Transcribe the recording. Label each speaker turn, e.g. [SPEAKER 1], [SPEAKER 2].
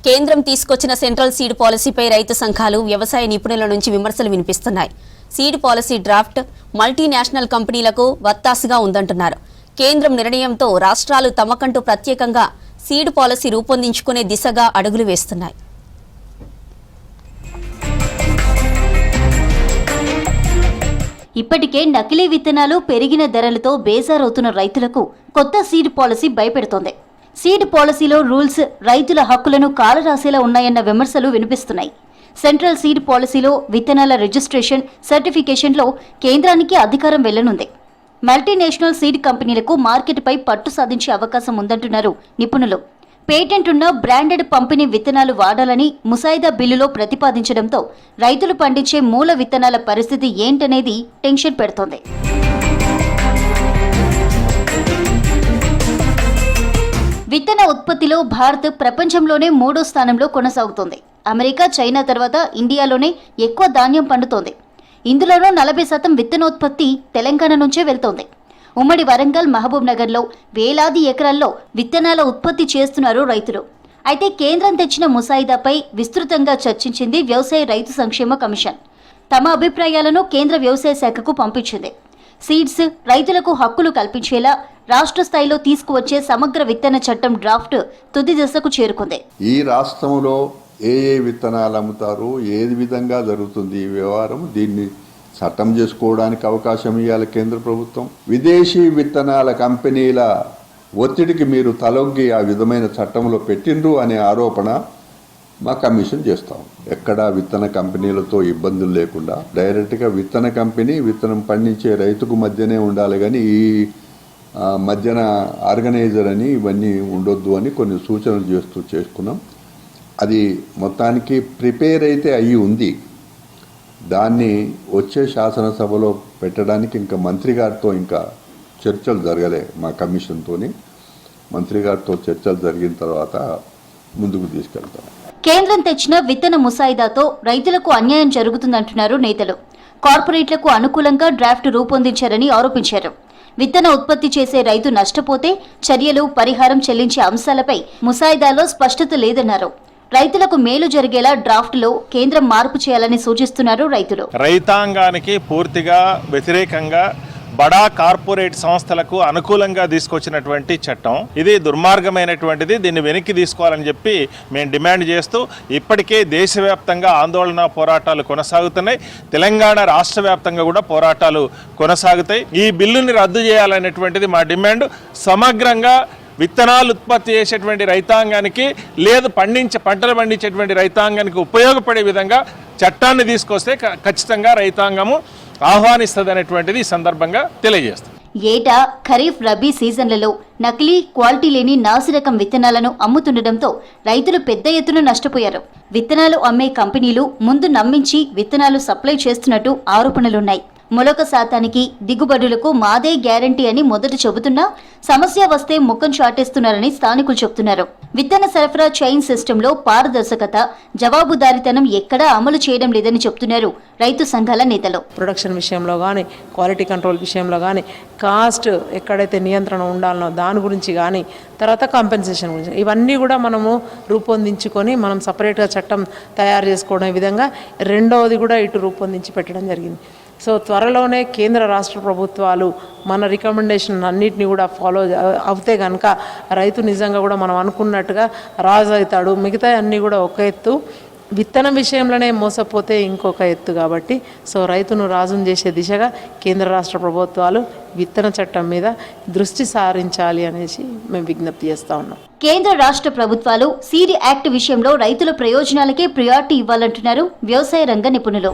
[SPEAKER 1] కేంద్రం తీసుకొచ్చిన central seed పాలసీపై రైతు సంఘాలు వ్యవసాయ నిపుణుల నుంచి విమర్శలు వినిపిస్తున్నాయి. సీడ్ పాలసీ డ్రాఫ్ట్ మల్టీనేషనల్ కంపెనీలకు వత్తాసుగా ఉందంటున్నారు. కేంద్రం నిర్ణయంతో రాష్ట్రాలు తమకంటూ ప్రత్యేకంగా సీడ్ పాలసీ రూపొందించుకునే దిశగా అడుగులు వేస్తున్నాయి.
[SPEAKER 2] ఇప్పటికే నకిలీ విత్తనాలు పెరిగిన ధరలతో బేజారవుతున్న రైతులకు కొత్త సీడ్ పాలసీ భయపెడుతోంది. సీడ్ పాలసీలో రూల్స్ రైతుల హక్కులను కాలరాసేలా ఉన్నాయన్న విమర్శలు వినిపిస్తున్నాయి. సెంట్రల్ సీడ్ పాలసీలో విత్తనాల రిజిస్ట్రేషన్, సర్టిఫికేషన్లో కేంద్రానికి అధికారం వెళ్లనుంది. మల్టీనేషనల్ సీడ్ కంపెనీలకు మార్కెట్పై పట్టు సాధించే అవకాశం ఉందంటున్నారు నిపుణులు. పేటెంట్ ఉన్న బ్రాండెడ్ పంపిణీ విత్తనాలు వాడాలని ముసాయిదా బిల్లులో ప్రతిపాదించడంతో రైతులు పండించే మూల విత్తనాల పరిస్థితి ఏంటనేది టెన్షన్ పెడుతోంది. విత్తన ఉత్పత్తిలో భారత్ ప్రపంచంలోనే 3వ స్థానంలో కొనసాగుతోంది. అమెరికా, చైనా తర్వాత ఇండియాలోనే ఎక్కువ ధాన్యం పండుతోంది. ఇందులోనూ 40% విత్తనోత్పత్తి తెలంగాణ నుంచే వెళ్తోంది. ఉమ్మడి వరంగల్, మహబూబ్ నగర్లో వేలాది ఎకరాల్లో విత్తనాల ఉత్పత్తి చేస్తున్నారు రైతులు. అయితే కేంద్రం తెచ్చిన ముసాయిదాపై విస్తృతంగా చర్చించింది వ్యవసాయ రైతు సంక్షేమ కమిషన్. తమ అభిప్రాయాలను కేంద్ర వ్యవసాయ శాఖకు పంపించింది. సీడ్స్ రైతులకు హక్కులు కల్పించేలా రాష్ట్ర స్థాయిలో తీసుకువచ్చే సమగ్ర విత్తన చట్టం డ్రాఫ్ట్ తుది దశకు చేరుకుంది.
[SPEAKER 3] ఈ రాష్ట్రంలో ఏ విత్తనాలు అమ్ముతారు, ఏ విధంగా జరుగుతుంది ఈ వ్యవహారం, దీన్ని చట్టం చేసుకోవడానికి అవకాశం ఇవ్వాలి కేంద్ర ప్రభుత్వం. విదేశీ విత్తనాల కంపెనీల ఒత్తిడికి మీరు తలొగ్గి ఆ విధమైన చట్టంలో పెట్టిండ్రు అనే ఆరోపణ మా కమిషన్ చేస్తాం. ఎక్కడా విత్తన కంపెనీలతో ఇబ్బందులు లేకుండా డైరెక్ట్గా విత్తన కంపెనీ విత్తనం పండించే రైతుకు మధ్యనే ఉండాలి, కానీ ఈ మధ్యన ఆర్గనైజర్ అని ఇవన్నీ ఉండొద్దు అని కొన్ని సూచనలు చేసుకున్నాం. అది మొత్తానికి ప్రిపేర్ అయితే అయ్యి ఉంది. దాన్ని వచ్చే శాసనసభలో పెట్టడానికి ఇంకా మంత్రి గారితో ఇంకా చర్చలు జరగలే. మా కమిషన్తోని మంత్రి గారితో చర్చలు జరిగిన తర్వాత ముందుకు తీసుకెళ్తాం.
[SPEAKER 2] కేంద్రం తెచ్చిన విత్తన ముసాయిదాతో రైతులకు అన్యాయం జరుగుతుందంటున్నారు నేతలు. కార్పొరేట్లకు అనుకూలంగా డ్రాఫ్ట్ రూపొందించారని ఆరోపించారు. విత్తన ఉత్పత్తి చేసే రైతు నష్టపోతే చర్యలు, పరిహారం చెల్లించే అంశాలపై ముసాయిదాలో స్పష్టత లేదన్నారు. రైతులకు మేలు జరిగేలా డ్రాఫ్ట్ లో కేంద్రం మార్పు చేయాలని సూచిస్తున్నారు రైతులు.
[SPEAKER 4] రైతాంగానికి పూర్తిగా వ్యతిరేకంగా బడా కార్పొరేట్ సంస్థలకు అనుకూలంగా తీసుకొచ్చినటువంటి చట్టం ఇది దుర్మార్గమైనటువంటిది. దీన్ని వెనక్కి తీసుకోవాలని చెప్పి మేము డిమాండ్ చేస్తూ ఇప్పటికే దేశవ్యాప్తంగా ఆందోళన పోరాటాలు కొనసాగుతున్నాయి. తెలంగాణ రాష్ట్ర వ్యాప్తంగా కూడా పోరాటాలు కొనసాగుతాయి. ఈ బిల్లుని రద్దు చేయాలనేటువంటిది మా డిమాండ్. సమగ్రంగా విత్తనాలు ఉత్పత్తి చేసేటువంటి రైతాంగానికి లేదు పంటలు పండించేటువంటి రైతాంగానికి ఉపయోగపడే విధంగా చట్టాన్ని తీసుకొస్తే ఖచ్చితంగా రైతాంగము ఆహ్వానిస్తుంది అనేటువంటిది ఈ సందర్భంగా తెలియజేస్తుంది.
[SPEAKER 2] ఏటా ఖరీఫ్, రబీ సీజన్లలో నకిలీ, క్వాలిటీ లేని నాసిరకం విత్తనాలను అమ్ముతుండటంతో రైతులు పెద్ద ఎత్తున నష్టపోయారు. విత్తనాలు అమ్మే కంపెనీలు ముందు నమ్మించి విత్తనాలు సప్లై చేస్తున్నట్టు ఆరోపణలున్నాయి. మొలక శాతానికి, దిగుబడులకు మాదే గ్యారంటీ అని మొదట చెబుతున్నా సమస్య వస్తే ముఖం చాటేస్తున్నారని స్థానికులు చెబుతున్నారు. విత్తన సరఫరా చైన్ సిస్టంలో పారదర్శకత, జవాబుదారీతనం ఎక్కడా అమలు చేయడం లేదని చెబుతున్నారు రైతు సంఘాల నేతలు.
[SPEAKER 5] ప్రొడక్షన్ విషయంలో కానీ, క్వాలిటీ కంట్రోల్ విషయంలో కానీ, కాస్ట్ ఎక్కడైతే నియంత్రణ ఉండాలనో దాని గురించి కానీ, తర్వాత కాంపెన్సేషన్ గురించి, ఇవన్నీ కూడా మనము రూపొందించుకొని మనం సపరేట్గా చట్టం తయారు చేసుకోవడం విధంగా రెండవది కూడా ఇటు రూపొందించి పెట్టడం జరిగింది. సో త్వరలోనే కేంద్ర రాష్ట్ర ప్రభుత్వాలు మన రికమెండేషన్ అన్నిటిని కూడా ఫాలో అవుతే కనుక రైతు నిజంగా కూడా మనం అనుకున్నట్టుగా రాజు అవుతాడు. మిగతా అన్నీ కూడా ఒక ఎత్తు, విత్తనం విషయంలోనే మోసపోతే ఇంకొక ఎత్తు. కాబట్టి సో రైతును రాజును చేసే దిశగా కేంద్ర రాష్ట్ర ప్రభుత్వాలు విత్తన చట్టం మీద దృష్టి సారించాలి అనేసి మేము విజ్ఞప్తి చేస్తా ఉన్నాం.
[SPEAKER 2] కేంద్ర రాష్ట్ర ప్రభుత్వాలు సీడ్ యాక్ట్ విషయంలో రైతుల ప్రయోజనాలకే ప్రియారిటీ ఇవ్వాలంటున్నారు వ్యవసాయ రంగ నిపుణులు.